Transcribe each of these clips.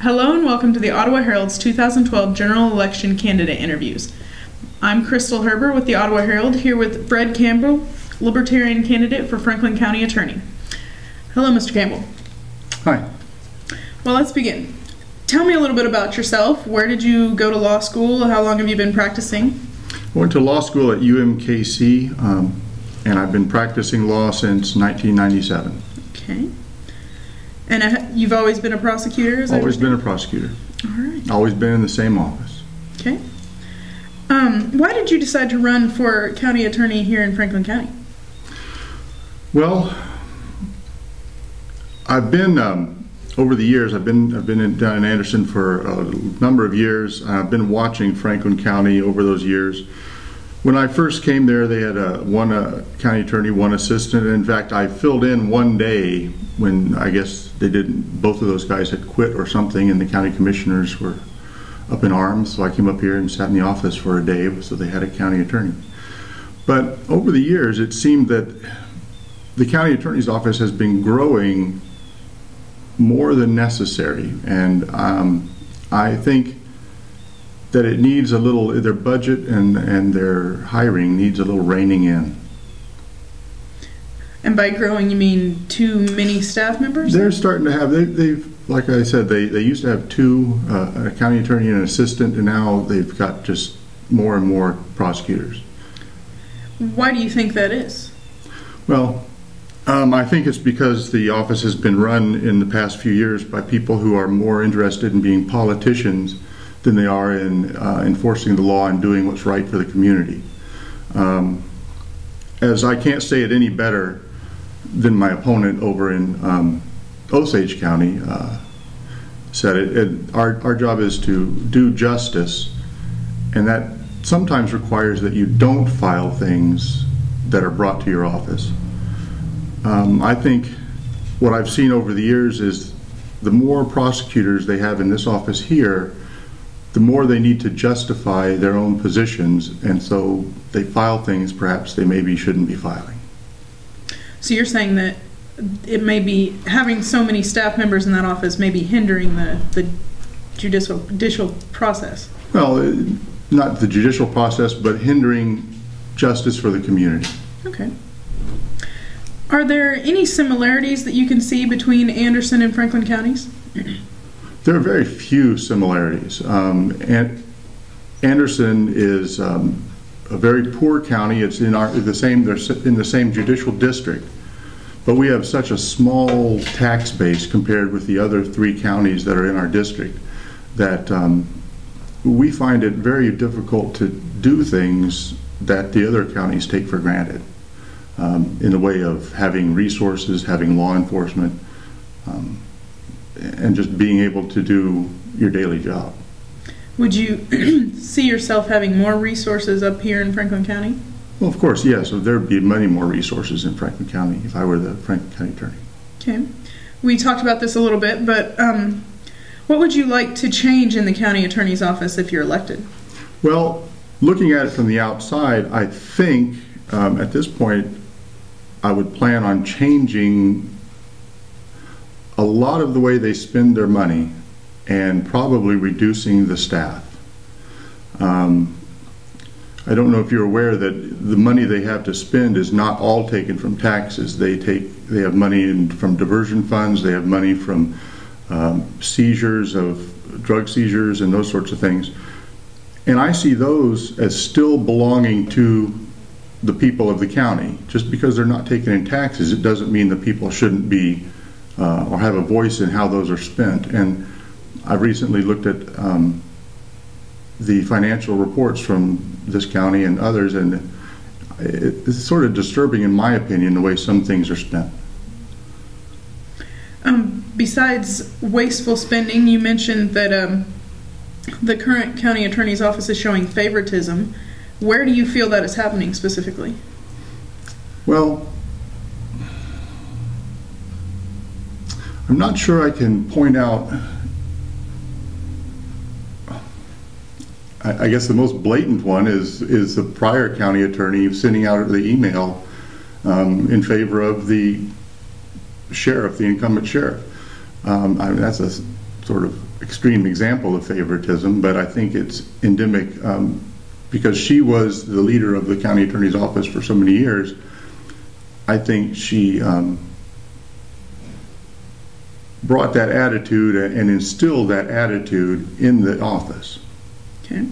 Hello and welcome to the Ottawa Herald's 2012 General Election Candidate Interviews. I'm Crystal Herber with the Ottawa Herald, here with Fred Campbell, Libertarian candidate for Franklin County Attorney. Hello, Mr. Campbell. Hi. Well, let's begin. Tell me a little bit about yourself. Where did you go to law school? How long have you been practicing? I went to law school at UMKC, and I've been practicing law since 1997. Okay. And you've always been a prosecutor? Always been a prosecutor. All right. Always been in the same office. Okay. Why did you decide to run for county attorney here in Franklin County? Well, I've been over the years. I've been down in Anderson for a number of years. I've been watching Franklin County over those years. When I first came there, they had one county attorney, one assistant. In fact, I filled in one day when I guess they didn't. Both of those guys had quit or something, and the county commissioners were up in arms. So I came up here and sat in the office for a day. So they had a county attorney. But over the years, it seemed that the county attorney's office has been growing more than necessary, and I think that it needs a little, their budget and their hiring needs a little reining in. And by growing, you mean too many staff members? They're starting to have, they've like I said, they used to have two, a county attorney and an assistant, and now they've got just more and more prosecutors. Why do you think that is? Well, I think it's because the office has been run in the past few years by people who are more interested in being politicians than they are in enforcing the law and doing what's right for the community. As I can't say it any better than my opponent over in Osage County said it, our job is to do justice, and that sometimes requires that you don't file things that are brought to your office. I think what I've seen over the years is the more prosecutors they have in this office here, the more they need to justify their own positions, and so they file things perhaps they maybe shouldn't be filing. So you're saying that it may be, having so many staff members in that office may be hindering the judicial process? Well, not the judicial process, but hindering justice for the community. Okay. Are there any similarities that you can see between Anderson and Franklin counties? There are very few similarities. Anderson is a very poor county. It's in they're in the same judicial district, but we have such a small tax base compared with the other three counties that are in our district that we find it very difficult to do things that the other counties take for granted in the way of having resources, having law enforcement, and just being able to do your daily job. Would you see yourself having more resources up here in Franklin County? Well, of course, yes. So there would be many more resources in Franklin County if I were the Franklin County Attorney. Okay. We talked about this a little bit, but what would you like to change in the County Attorney's office if you're elected? Well, looking at it from the outside, I think at this point I would plan on changing a lot of the way they spend their money and probably reducing the staff. I don't know if you're aware that the money they have to spend is not all taken from taxes. They have money from diversion funds, they have money from seizures of drug seizures and those sorts of things. And I see those as still belonging to the people of the county. Just because they're not taken in taxes, it doesn't mean that people shouldn't be or have a voice in how those are spent. And I've recently looked at the financial reports from this county and others, and it's sort of disturbing, in my opinion, the way some things are spent. Besides wasteful spending, you mentioned that the current county attorney's office is showing favoritism. Where do you feel that is happening specifically? Well, I'm not sure I can point out. I guess the most blatant one is the prior county attorney sending out the email in favor of the sheriff, the incumbent sheriff. I mean, that's a sort of extreme example of favoritism, but I think it's endemic because she was the leader of the county attorney's office for so many years. I think she brought that attitude and instilled that attitude in the office. Okay.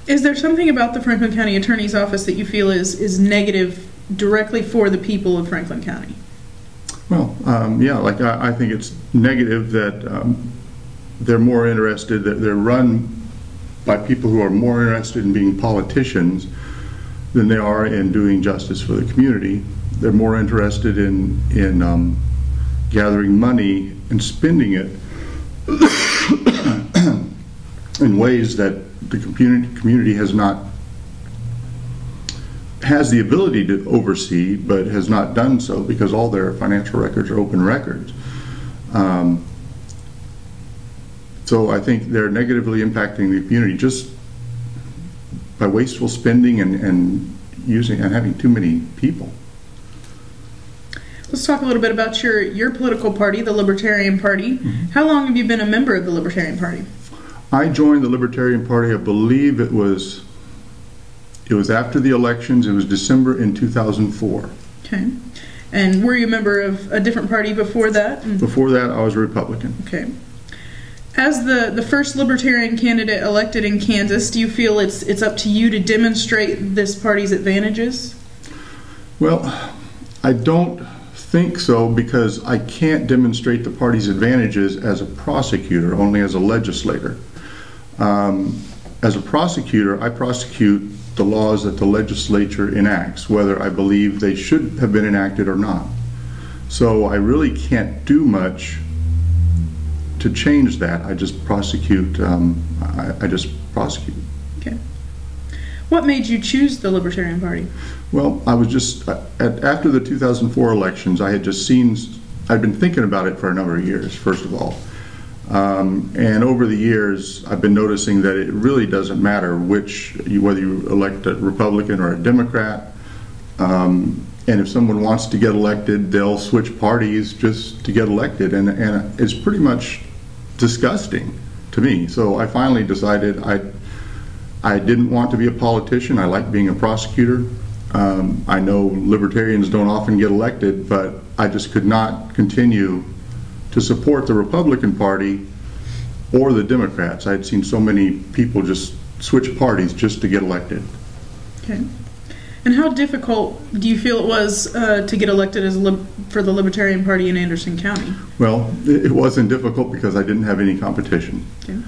Is there something about the Franklin County Attorney's Office that you feel is negative directly for the people of Franklin County? Well, yeah, like I think it's negative that they're more interested, that they're run by people who are more interested in being politicians than they are in doing justice for the community. They're more interested in gathering money and spending it in ways that the community has the ability to oversee, but has not done so because all their financial records are open records. So I think they're negatively impacting the community just by wasteful spending and having too many people. Let's talk a little bit about your political party, the Libertarian Party. Mm-hmm. How long have you been a member of the Libertarian Party? I joined the Libertarian Party, I believe it was after the elections. It was December in 2004. Okay. And were you a member of a different party before that? Before that, I was a Republican. Okay. As the first Libertarian candidate elected in Kansas, do you feel it's up to you to demonstrate this party's advantages? Well, I don't think so, because I can't demonstrate the party's advantages as a prosecutor, only as a legislator. As a prosecutor, I prosecute the laws that the legislature enacts, whether I believe they should have been enacted or not. So I really can't do much to change that. I just prosecute. I just prosecute. Okay. What made you choose the Libertarian Party? Well, I was just after the 2004 elections. I had just I'd been thinking about it for a number of years. First of all, and over the years, I've been noticing that it really doesn't matter whether you elect a Republican or a Democrat. And if someone wants to get elected, they'll switch parties just to get elected, and it's pretty much disgusting to me. So I finally decided I didn't want to be a politician. I like being a prosecutor. I know libertarians don't often get elected, but I just could not continue to support the Republican Party or the Democrats. I had seen so many people just switch parties just to get elected. Okay. And how difficult do you feel it was to get elected for the Libertarian Party in Anderson County? Well, it wasn't difficult because I didn't have any competition. Okay.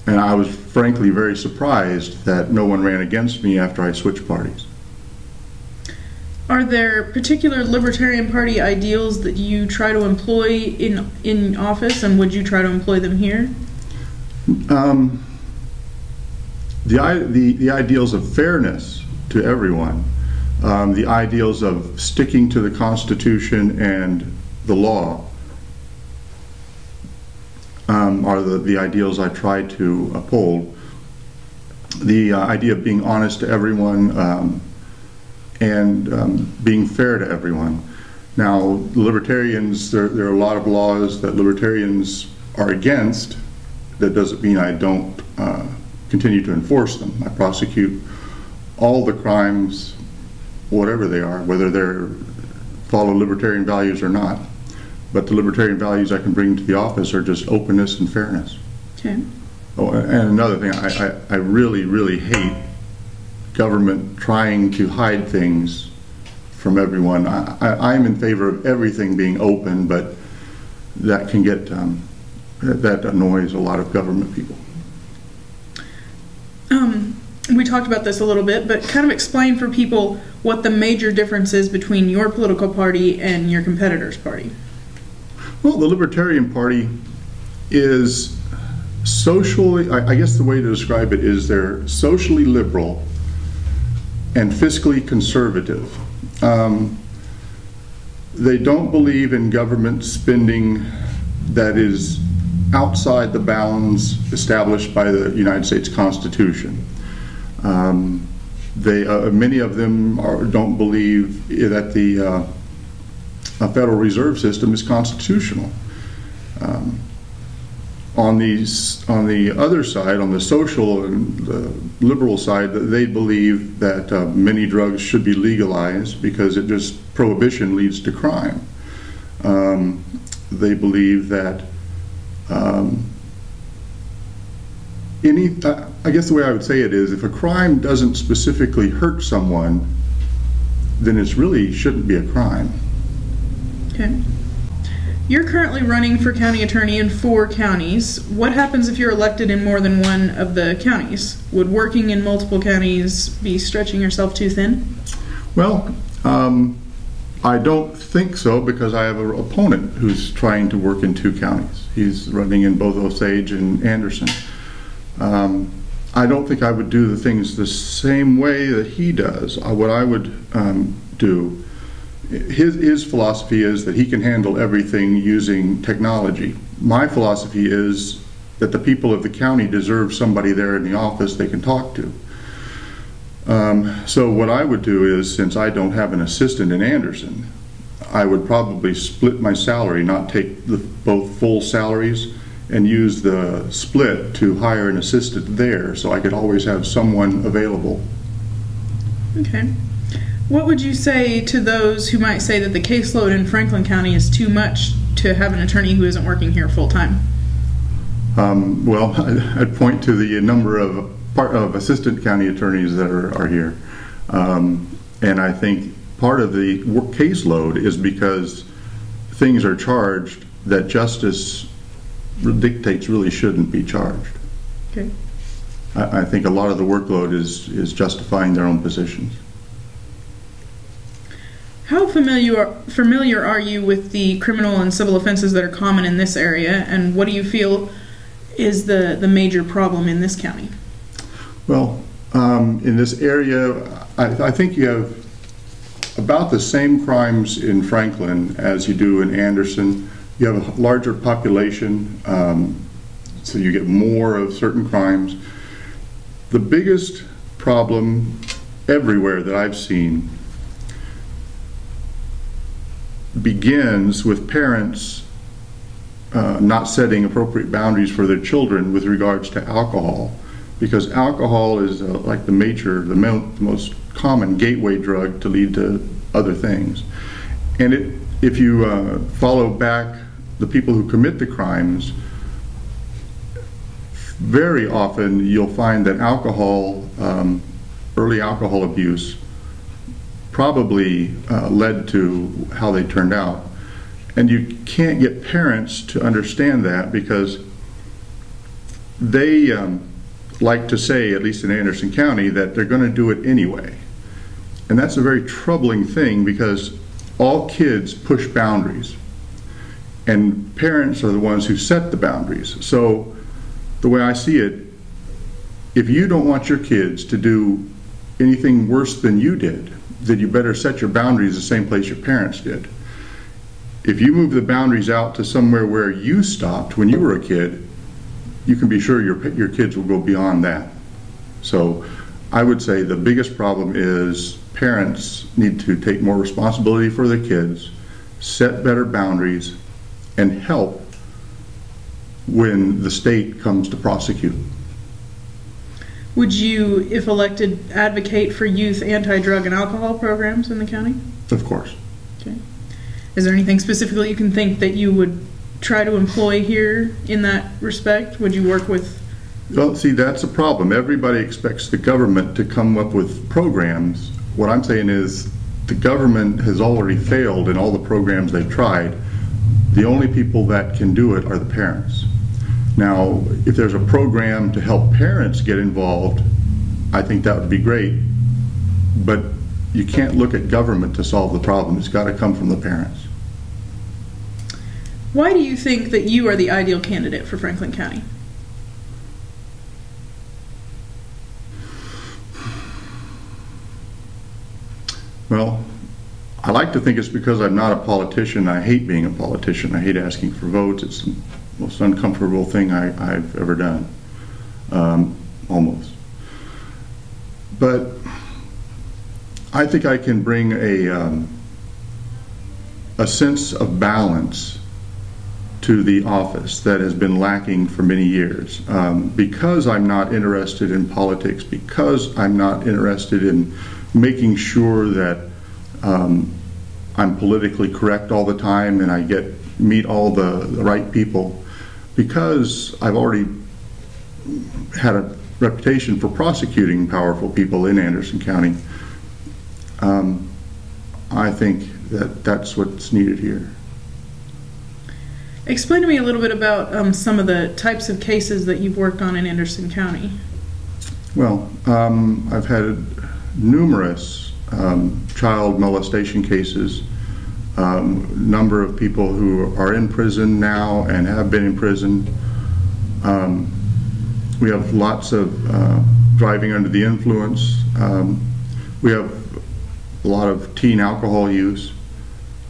And I was frankly very surprised that no one ran against me after I switched parties. Are there particular Libertarian Party ideals that you try to employ in office, and would you try to employ them here? The ideals of fairness to everyone, the ideals of sticking to the Constitution and the law are the ideals I try to uphold. The idea of being honest to everyone and being fair to everyone. Now, libertarians, there are a lot of laws that libertarians are against. That doesn't mean I don't continue to enforce them. I prosecute all the crimes, whatever they are, whether they follow libertarian values or not. But the libertarian values I can bring to the office are just openness and fairness. Okay. Oh, and another thing, I really, really hate government trying to hide things from everyone. I'm in favor of everything being open, but that can get, that annoys a lot of government people. We talked about this a little bit, but kind of explain for people what the major difference is between your political party and your competitor's party. Well, the Libertarian Party is socially, I guess the way to describe it is they're socially liberal and fiscally conservative. They don't believe in government spending that is outside the bounds established by the United States Constitution. Many of them don't believe that the Federal Reserve System is constitutional. On the other side, on the social and the liberal side, they believe that many drugs should be legalized because prohibition leads to crime. They believe that I guess the way I would say it is, if a crime doesn't specifically hurt someone, then it really shouldn't be a crime. Okay. You're currently running for county attorney in 4 counties. What happens if you're elected in more than one of the counties? Would working in multiple counties be stretching yourself too thin? Well, I don't think so, because I have an opponent who's trying to work in 2 counties. He's running in both Osage and Anderson. I don't think I would do the things the same way that he does. What I would do, his philosophy is that he can handle everything using technology. My philosophy is that the people of the county deserve somebody there in the office they can talk to. So what I would do is, since I don't have an assistant in Anderson, I would probably split my salary, not take both full salaries, and use the split to hire an assistant there, so I could always have someone available. Okay. What would you say to those who might say that the caseload in Franklin County is too much to have an attorney who isn't working here full time? Well, I'd point to the number of assistant county attorneys that are here. And I think part of the caseload is because things are charged that justice dictates really shouldn't be charged. Okay. I think a lot of the workload is justifying their own positions. How familiar are you with the criminal and civil offenses that are common in this area, and what do you feel is the major problem in this county? Well, in this area, I think you have about the same crimes in Franklin as you do in Anderson. You have a larger population, so you get more of certain crimes. The biggest problem everywhere that I've seen begins with parents not setting appropriate boundaries for their children with regards to alcohol, because alcohol is like the most common gateway drug to lead to other things. And if you follow back the people who commit the crimes, very often you'll find that alcohol, early alcohol abuse, probably led to how they turned out. And you can't get parents to understand that, because they like to say, at least in Anderson County, that they're going to do it anyway. And that's a very troubling thing, because all kids push boundaries, and parents are the ones who set the boundaries. So the way I see it, if you don't want your kids to do anything worse than you did, then you better set your boundaries the same place your parents did. If you move the boundaries out to somewhere where you stopped when you were a kid, you can be sure your kids will go beyond that. So I would say the biggest problem is parents need to take more responsibility for their kids, set better boundaries, and help when the state comes to prosecute. Would you, if elected, advocate for youth anti-drug and alcohol programs in the county? Of course. Okay. Is there anything specifically you can think that you would try to employ here in that respect? Would you work with? Well, see, that's a problem. Everybody expects the government to come up with programs. What I'm saying is the government has already failed in all the programs they've tried. The only people that can do it are the parents. Now, if there's a program to help parents get involved, I think that would be great. But you can't look at government to solve the problem. It's got to come from the parents. Why do you think that you are the ideal candidate for Franklin County? Well, I like to think it's because I'm not a politician. I hate being a politician. I hate asking for votes. It's the most uncomfortable thing I've ever done, almost. But I think I can bring a sense of balance to the office that has been lacking for many years. Because I'm not interested in politics, because I'm not interested in making sure that I'm politically correct all the time and I meet all the right people, because I've already had a reputation for prosecuting powerful people in Anderson County. I think that that's what's needed here. Explain to me a little bit about some of the types of cases that you've worked on in Anderson County. Well, I've had numerous child molestation cases, number of people who are in prison now and have been in prison. We have lots of driving under the influence. We have a lot of teen alcohol use.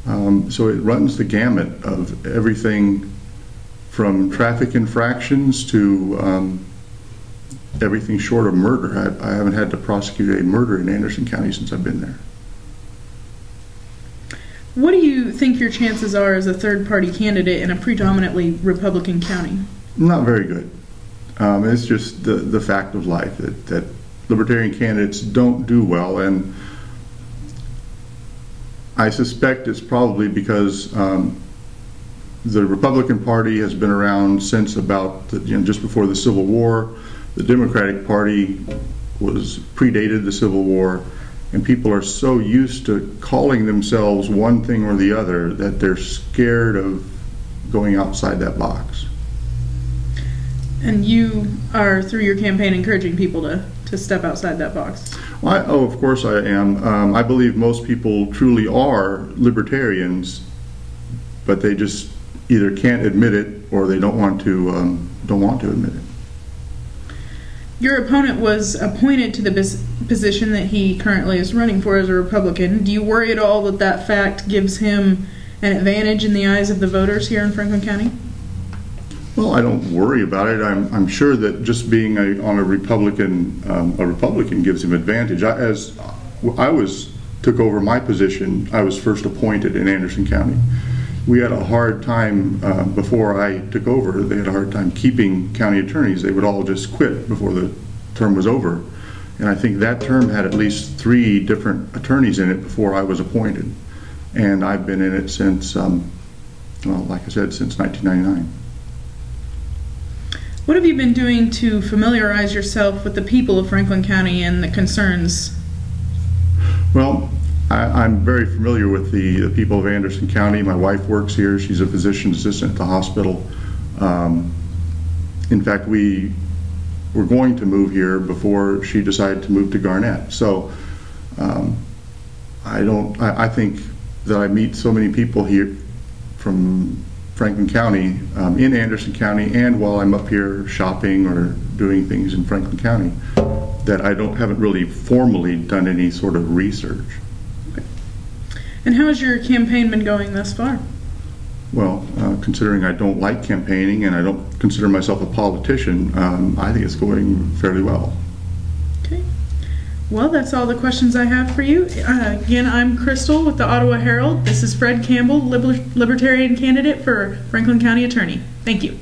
So it runs the gamut of everything from traffic infractions to everything short of murder. I haven't had to prosecute a murder in Anderson County since I've been there. What do you think your chances are as a third-party candidate in a predominantly Republican county? Not very good. It's just the fact of life that Libertarian candidates don't do well, and I suspect it's probably because the Republican Party has been around since about just before the Civil War. The Democratic Party predated the Civil War, and people are so used to calling themselves one thing or the other that they're scared of going outside that box. And you are, through your campaign, encouraging people to step outside that box. Well, of course I am. I believe most people truly are libertarians, but they just either can't admit it or they don't want to admit it. Your opponent was appointed to the position that he currently is running for as a Republican. Do you worry at all that that fact gives him an advantage in the eyes of the voters here in Franklin County? Well, I don't worry about it. I'm sure that just being on a Republican gives him advantage. As I took over my position, I was first appointed in Anderson County. We had a hard time before I took over. They had a hard time keeping county attorneys. They would all just quit before the term was over. And I think that term had at least 3 different attorneys in it before I was appointed. And I've been in it since, well, like I said, since 1999. What have you been doing to familiarize yourself with the people of Franklin County and the concerns? Well, I'm very familiar with the people of Anderson County. My wife works here. She's a physician assistant at the hospital. In fact, we were going to move here before she decided to move to Garnett. So I think that I meet so many people here from Franklin County, in Anderson County, and while I'm up here shopping or doing things in Franklin County, that I haven't really formally done any sort of research. And how has your campaign been going thus far? Well, considering I don't like campaigning and I don't consider myself a politician, I think it's going fairly well. Okay. Well, that's all the questions I have for you. Again, I'm Crystal with the Ottawa Herald. This is Fred Campbell, Libertarian candidate for Franklin County Attorney. Thank you.